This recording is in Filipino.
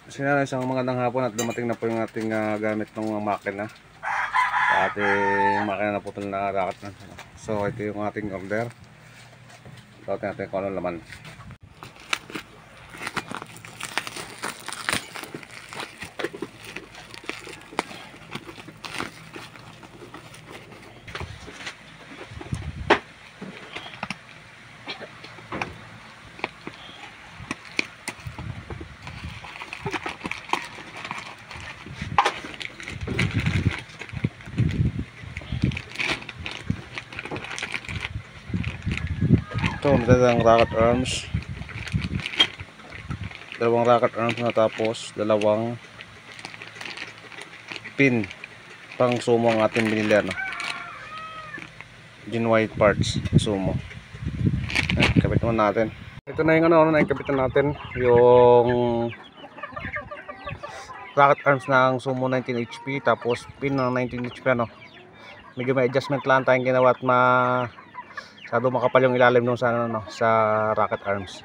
Kasi na isang magandang hapon at dumating na po yung ating gamit ng makina. Sa ating makina na putol na rakat na. So ito yung ating order. Ito natin kung anong laman. Ito, magandang rocket arms. Dalawang rocket arms na, tapos dalawang pin pang sumo ang ating binili, ano, genuine parts sumo. Kapit naman natin. Ito na yung naikapitan natin yung rocket arms ng sumo 19 HP, tapos pin ng 19 HP, ano. Medyo may adjustment lang tayong ginawa at masyado makapal yung ilalim nung sa, sa rocket arms.